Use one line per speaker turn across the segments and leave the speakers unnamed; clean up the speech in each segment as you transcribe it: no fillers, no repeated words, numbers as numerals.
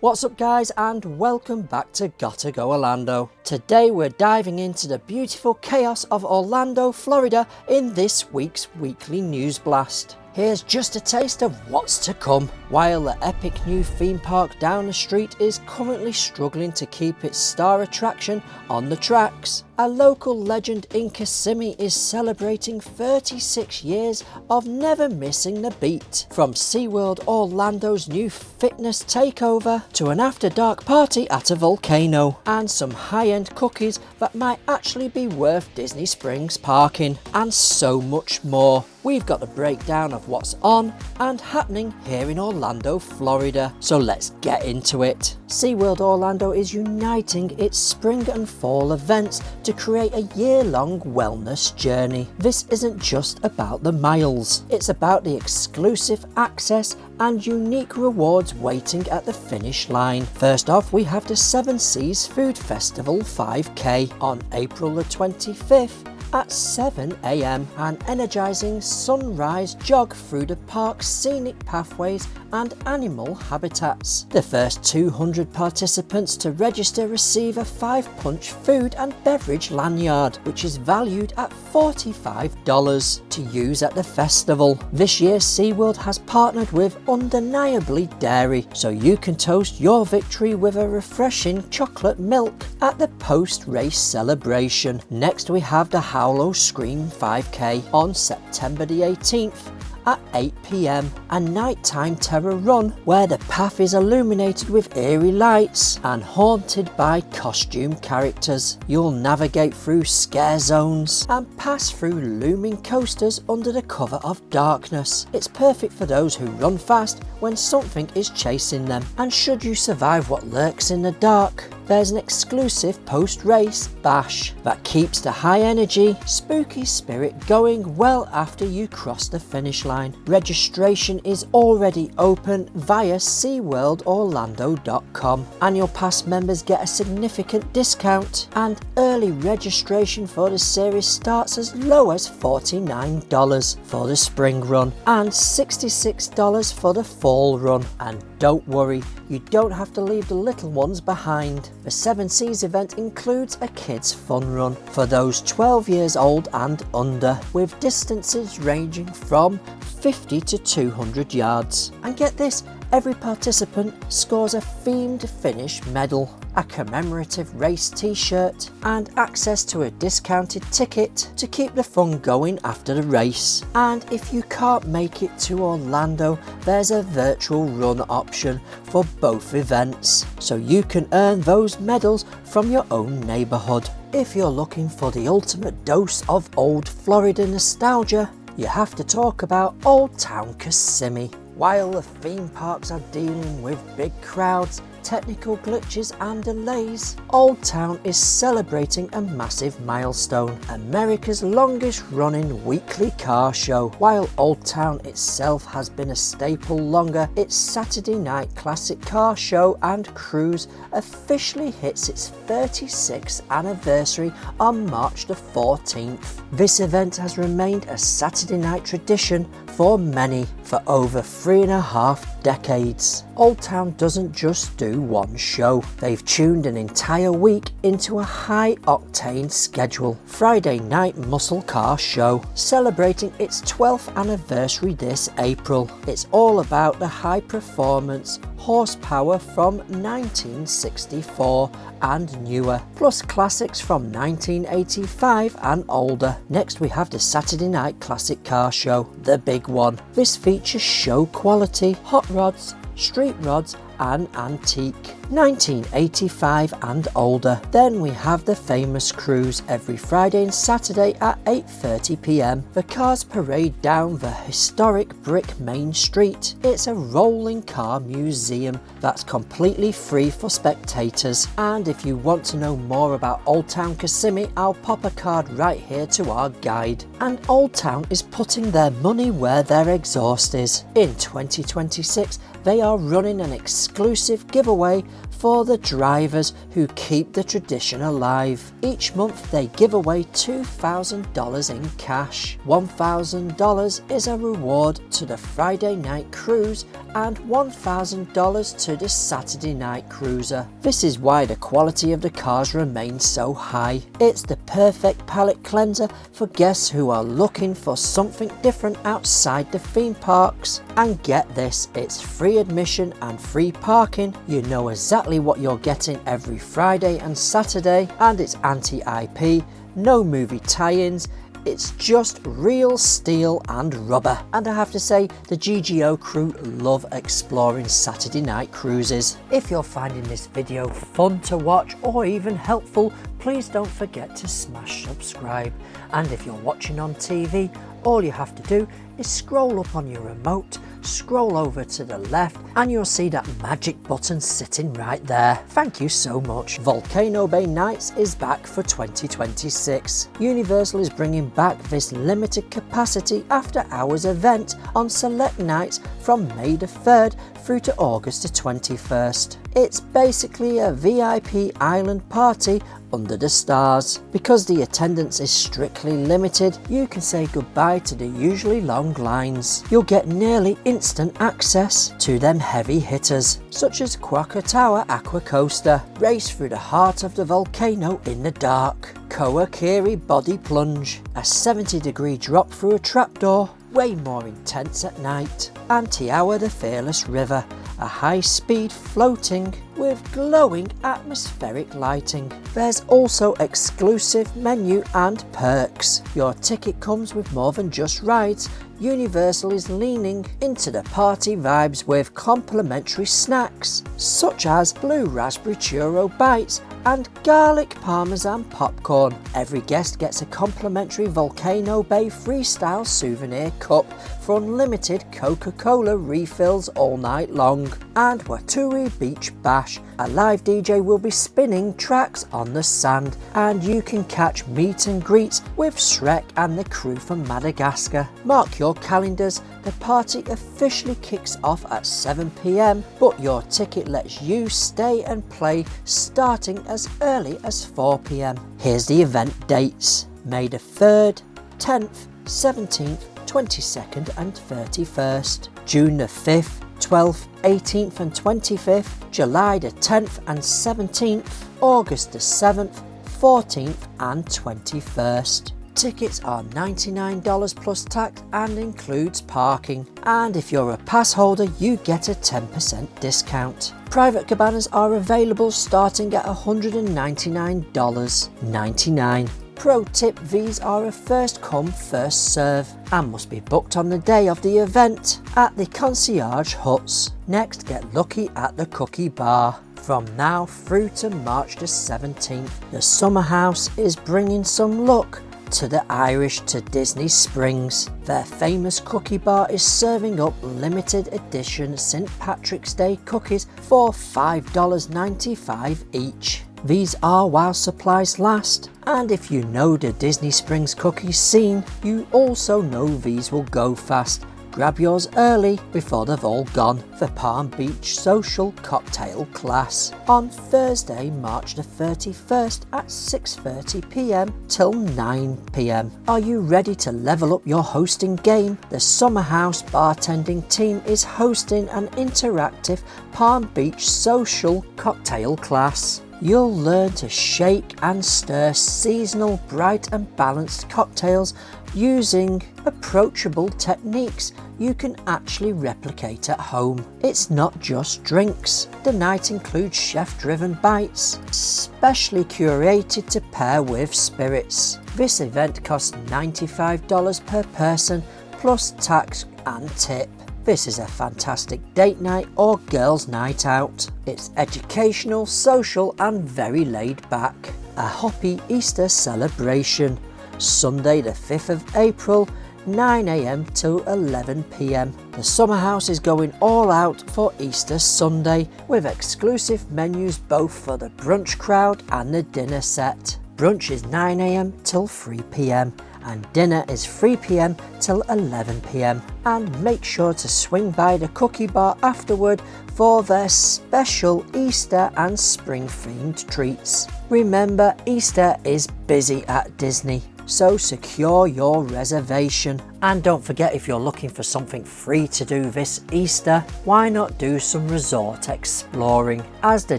What's up guys, and welcome back to Gotta Go Orlando. Today we're diving into the beautiful chaos of Orlando, Florida in this week's weekly news blast. Here's just a taste of what's to come. While the epic new theme park down the street is currently struggling to keep its star attraction on the tracks, a local legend in Kissimmee is celebrating 36 years of never missing the beat. From Seaworld Orlando's new fitness takeover to an after dark party at a volcano, and some high-end cookies that might actually be worth Disney Springs parking, and so much more. We've got a breakdown of what's on and happening here in Orlando, Florida, so let's get into it. Seaworld Orlando is uniting its spring and fall events to create a year-long wellness journey. This isn't just about the miles, it's about the exclusive access and unique rewards waiting at the finish line. First off, we have the Seven Seas Food Festival 5K on April the 25th. At 7 AM, an energising sunrise jog through the park's scenic pathways and animal habitats. The first 200 participants to register receive a 5-punch food and beverage lanyard, which is valued at $45 to use at the festival. This year SeaWorld has partnered with Undeniably Dairy, so you can toast your victory with a refreshing chocolate milk at the post-race celebration. Next we have the Howlow Scream 5K on September the 18th. At 8 PM, a nighttime terror run where the path is illuminated with eerie lights and haunted by costume characters. You'll navigate through scare zones and pass through looming coasters under the cover of darkness. It's perfect for those who run fast when something is chasing them, and should you survive what lurks in the dark, there's an exclusive post-race bash that keeps the high energy, spooky spirit going well after you cross the finish line. Registration is already open via SeaWorldOrlando.com. Annual pass members get a significant discount, and early registration for the series starts as low as $49 for the spring run and $66 for the fall run. And don't worry, you don't have to leave the little ones behind. The Seven Seas event includes a kids fun run for those 12 years old and under, with distances ranging from 50 to 200 yards. And get this, every participant scores a themed finish medal, a commemorative race t-shirt, and access to a discounted ticket to keep the fun going after the race. And if you can't make it to Orlando, there's a virtual run option for both events, so you can earn those medals from your own neighbourhood. If you're looking for the ultimate dose of old Florida nostalgia, you have to talk about Old Town Kissimmee. While the theme parks are dealing with big crowds, technical glitches and delays, Old Town is celebrating a massive milestone, America's longest running weekly car show. While Old Town itself has been a staple longer, its Saturday night classic car show and cruise officially hits its 36th anniversary on March the 14th. This event has remained a Saturday night tradition for many for over 3.5 decades. Old Town doesn't just do one show, they've tuned an entire week into a high-octane schedule. Friday night muscle car show, celebrating its 12th anniversary this April. It's all about the high performance horsepower from 1964 and newer, plus classics from 1985 and older. Next we have the Saturday night classic car show, the big one. This features show quality hot rods, street rods and antique, 1985 and older. Then we have the famous cruise every Friday and Saturday at 8:30 PM. The cars parade down the historic brick main street. It's a rolling car museum that's completely free for spectators. And if you want to know more about Old Town Kissimmee, I'll pop a card right here to our guide. And Old Town is putting their money where their exhaust is. In 2026, they are running an exclusive giveaway for the drivers who keep the tradition alive. Each month they give away $2,000 in cash. $1,000 is a reward to the Friday night cruise and $1,000 to the Saturday night cruiser. This is why the quality of the cars remains so high. It's the perfect palate cleanser for guests who are looking for something different outside the theme parks. And get this, it's free admission and free parking. You know exactly what you're getting every Friday and Saturday, and it's anti-IP, no movie tie-ins. It's just real steel and rubber. And I have to say, the GGO crew love exploring Saturday night cruises. If you're finding this video fun to watch or even helpful, please don't forget to smash subscribe. And if you're watching on TV, all you have to do is scroll up on your remote, scroll over to the left, and you'll see that magic button sitting right there. Thank you so much. Volcano Bay Nights is back for 2026. Universal is bringing back this limited capacity after hours event on select nights from May the 3rd through to August the 21st. It's basically a VIP island party under the stars. Because the attendance is strictly limited, you can say goodbye to the usually long lines. You'll get nearly instant access to them heavy hitters, such as Krakatoa Aqua Coaster, race through the heart of the volcano in the dark, Koa-Kiri Body Plunge, a 70-degree drop through a trapdoor, way more intense at night, and Tiawa the Fearless River, a high-speed floating with glowing atmospheric lighting. There's also exclusive menu and perks. Your ticket comes with more than just rides. Universal is leaning into the party vibes with complimentary snacks, such as blue raspberry churro bites and garlic parmesan popcorn. Every guest gets a complimentary Volcano Bay Freestyle souvenir cup for unlimited Coca-Cola refills all night long. And Waturi Beach Bash, a live DJ will be spinning tracks on the sand, and you can catch meet and greets with Shrek and the crew from Madagascar. Mark your calendars, the party officially kicks off at 7 PM, but your ticket lets you stay and play starting as early as 4 PM. Here's the event dates: May the 3rd, 10th, 17th, 22nd and 31st, June the 5th, 12th, 18th and 25th, July the 10th and 17th, August the 7th, 14th and 21st. Tickets are $99 plus tax and includes parking. And if you're a pass holder, you get a 10% discount. Private cabanas are available starting at $199.99. Pro tip, these are a first come first serve and must be booked on the day of the event at the concierge huts. Next, get lucky at the cookie bar. From now through to March the 17th, the Summer House is bringing some luck to the Irish to Disney Springs. Their famous cookie bar is serving up limited edition St. Patrick's Day cookies for $5.95 each. These are while supplies last, and if you know the Disney Springs cookies scene, you also know these will go fast. Grab yours early before they've all gone. The Palm Beach Social Cocktail Class on Thursday, March the 31st at 6:30 PM till 9 PM. Are you ready to level up your hosting game? The Summer House bartending team is hosting an interactive Palm Beach Social Cocktail Class. You'll learn to shake and stir seasonal, bright and balanced cocktails using approachable techniques you can actually replicate at home. It's not just drinks. The night includes chef-driven bites, specially curated to pair with spirits. This event costs $95 per person plus tax and tip. This is a fantastic date night or girls' night out. It's educational, social and very laid back. A hoppy Easter celebration. Sunday the 5th of April, 9 AM to 11 PM. The Summer House is going all out for Easter Sunday with exclusive menus both for the brunch crowd and the dinner set. Brunch is 9 AM till 3 PM and dinner is 3 p.m. till 11 p.m. And make sure to swing by the cookie bar afterward for their special Easter and spring themed treats. Remember, Easter is busy at Disney, so secure your reservation. And don't forget, if you're looking for something free to do this Easter, why not do some resort exploring, as the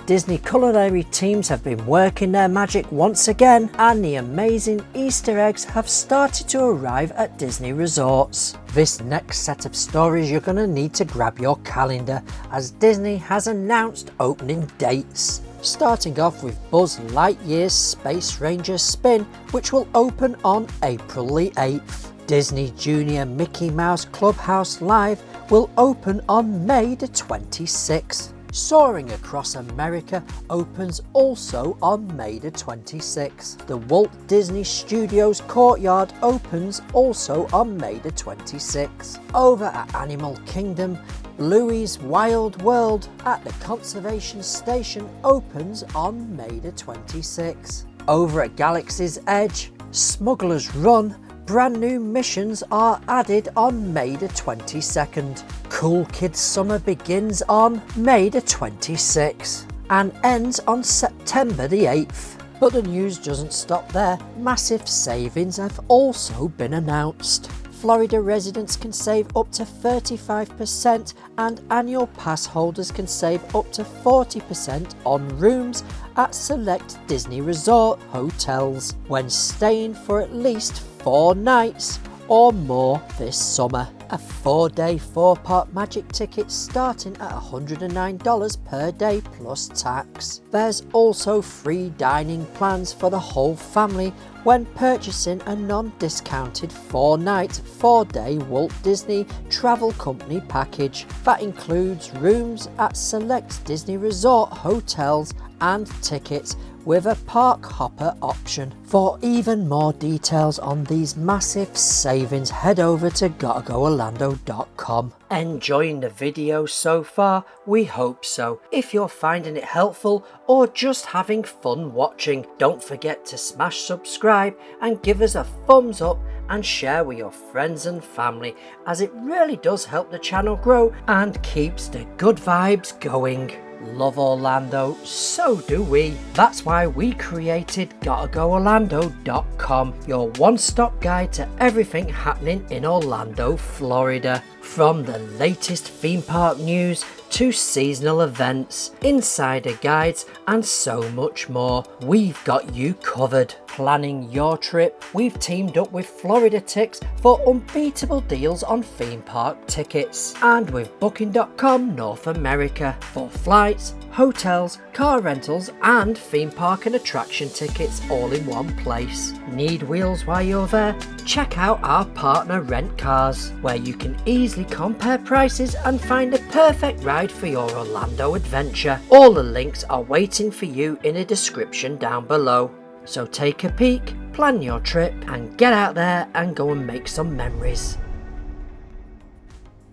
Disney culinary teams have been working their magic once again, and the amazing Easter eggs have started to arrive at Disney resorts. This next set of stories, you're going to need to grab your calendar, as Disney has announced opening dates. Starting off with Buzz Lightyear's Space Ranger Spin, which will open on April the 8th. Disney Junior Mickey Mouse Clubhouse Live will open on May the 26th. Soaring Across America opens also on May the 26th. The Walt Disney Studios Courtyard opens also on May the 26th. Over at Animal Kingdom, Bluey's Wild World at the Conservation Station opens on May the 26th. Over at Galaxy's Edge, Smuggler's Run, brand new missions are added on May the 22nd. Cool Kids Summer begins on May the 26th and ends on September the 8th. But the news doesn't stop there. Massive savings have also been announced. Florida residents can save up to 35% and annual pass holders can save up to 40% on rooms at select Disney Resort hotels when staying for at least 4 nights or more this summer. A 4-day 4-part magic ticket starting at $109 per day plus tax. There's also free dining plans for the whole family when purchasing a non-discounted 4-night 4-day Walt Disney Travel Company package that includes rooms at select Disney Resort hotels and tickets with a park hopper option. For even more details on these massive savings, head over to GottaGoOrlando.com. Enjoying the video so far? We hope so. If you're finding it helpful or just having fun watching, don't forget to smash subscribe and give us a thumbs up and share with your friends and family, as it really does help the channel grow and keeps the good vibes going. Love Orlando, so do we. That's why we created GottaGoOrlando.com, your one-stop guide to everything happening in Orlando, Florida. From the latest theme park news to seasonal events, insider guides and so much more, we've got you covered. Planning your trip? We've teamed up with Floridatix for unbeatable deals on theme park tickets, and with Booking.com North America for flights, hotels, car rentals and theme park and attraction tickets all in one place. Need wheels while you're there? Check out our partner RentCars, where you can easily compare prices and find the perfect ride for your Orlando adventure. All the links are waiting for you in the description down below. So take a peek, plan your trip and get out there and go and make some memories.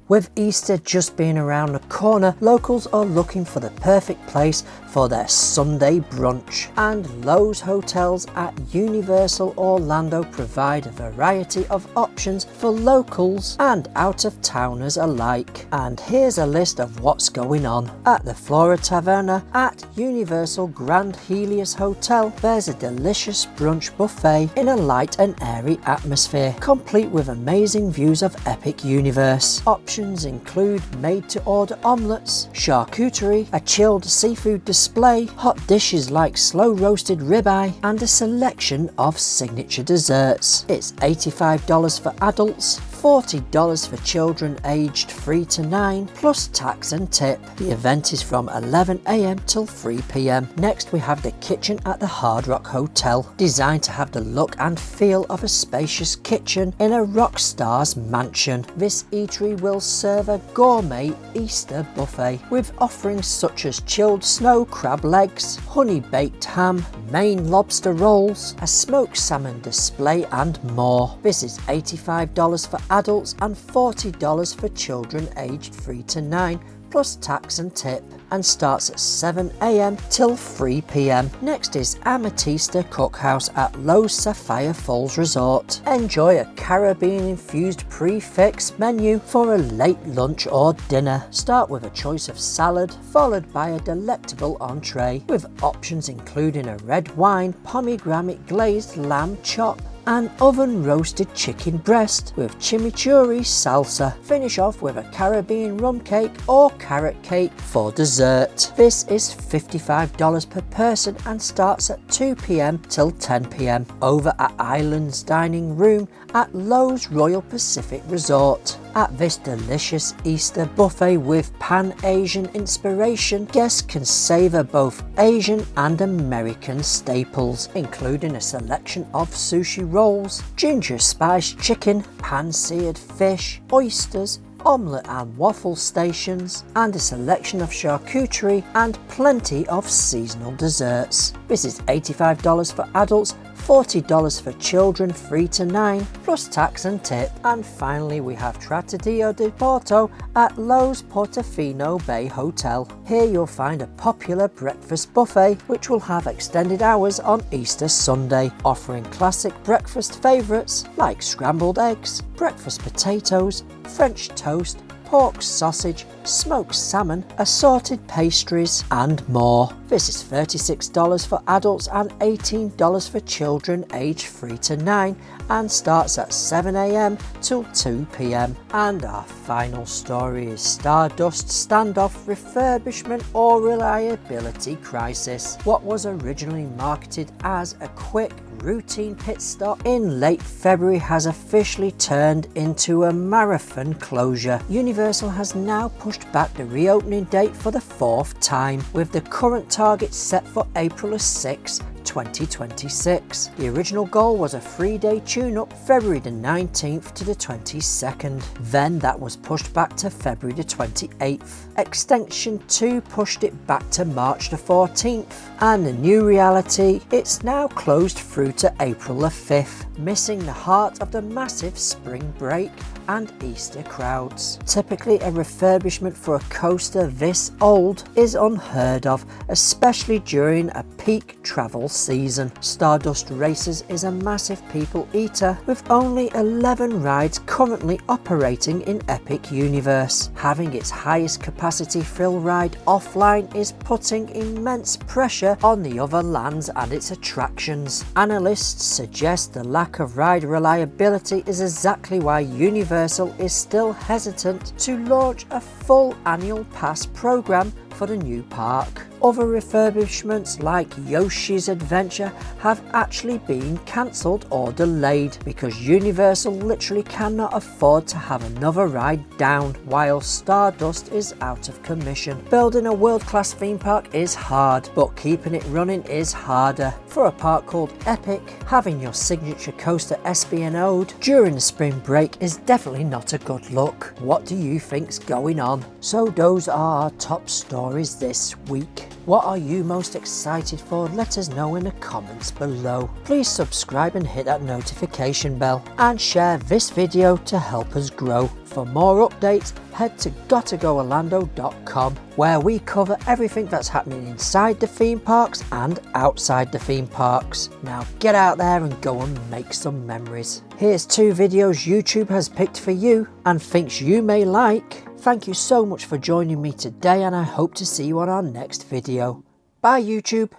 With Easter just being around the corner, locals are looking for the perfect place for their Sunday brunch, and Lowe's hotels at Universal Orlando provide a variety of options for locals and out-of-towners alike. And here's a list of what's going on. At the Flora Taverna at Universal Grand Helios Hotel, there's a delicious brunch buffet in a light and airy atmosphere, complete with amazing views of Epic Universe. Options include made-to-order omelettes, charcuterie, a chilled seafood display, hot dishes like slow-roasted ribeye, and a selection of signature desserts. It's $85 for adults, $40 for children aged 3 to 9 plus tax and tip. The event is from 11 AM till 3 PM. Next we have the kitchen at the Hard Rock Hotel, designed to have the look and feel of a spacious kitchen in a rock star's mansion. This eatery will serve a gourmet Easter buffet with offerings such as chilled snow crab legs, honey baked ham, Maine lobster rolls, a smoked salmon display and more. This is $85 for adults and $40 for children aged 3 to 9 plus tax and tip, and starts at 7 AM till 3 PM. Next is Ametista Cookhouse at Lowe's Sapphire Falls Resort. Enjoy a Caribbean-infused prix-fixe menu for a late lunch or dinner. Start with a choice of salad, followed by a delectable entree, with options including a red wine, pomegranate glazed lamb chop, and oven roasted chicken breast with chimichurri salsa. Finish off with a Caribbean rum cake or carrot cake for dessert. This is $55 per person and starts at 2 PM till 10 PM over at Islands Dining Room at Lowe's Royal Pacific Resort. At this delicious Easter buffet with Pan-Asian inspiration, guests can savour both Asian and American staples, including a selection of sushi rolls, ginger spiced chicken, pan-seared fish, oysters, omelette and waffle stations, and a selection of charcuterie and plenty of seasonal desserts. This is $85 for adults, $40 for children 3 to 9, plus tax and tip. And finally we have Trattoria di Porto at Lowe's Portofino Bay Hotel. Here you'll find a popular breakfast buffet which will have extended hours on Easter Sunday, offering classic breakfast favourites like scrambled eggs, breakfast potatoes, French toast, pork sausage, smoked salmon, assorted pastries and more. This is $36 for adults and $18 for children aged 3 to 9 and starts at 7 AM till 2 PM. And our final story is Stardust Standoff Refurbishment or Reliability Crisis. What was originally marketed as a quick routine pit stop in late February has officially turned into a marathon closure. Universal has now pushed back the reopening date for the 4th time, with the current target set for April 6, 2026. The original goal was a 3-day tune-up February the 19th to the 22nd. Then that was pushed back to February the 28th. Extension 2 pushed it back to March the 14th. And the new reality, it's now closed through to April the 5th, missing the heart of the massive spring break and Easter crowds. Typically a refurbishment for a coaster this old is unheard of, especially during a peak travel season. Stardust Races is a massive people eater with only 11 rides currently operating in Epic Universe. Having its highest capacity thrill ride offline is putting immense pressure on the other lands and its attractions. Analysts suggest the lack of ride reliability is exactly why Universal is still hesitant to launch a full annual pass program for the new park. Other refurbishments like Yoshi's Adventure have actually been cancelled or delayed because Universal literally cannot afford to have another ride down while Stardust is out of commission. Building a world-class theme park is hard, but keeping it running is harder. For a park called Epic, having your signature coaster SB&O'd during the spring break is definitely not a good look. What do you think's going on? So those are our top stories this week. What are you most excited for? Let us know in the comments below. Please subscribe and hit that notification bell and share this video to help us grow. For more updates, head to gottagoorlando.com where we cover everything that's happening inside the theme parks and outside the theme parks. Now get out there and go and make some memories. Here's 2 videos YouTube has picked for you and thinks you may like. Thank you so much for joining me today and I hope to see you on our next video. Bye YouTube!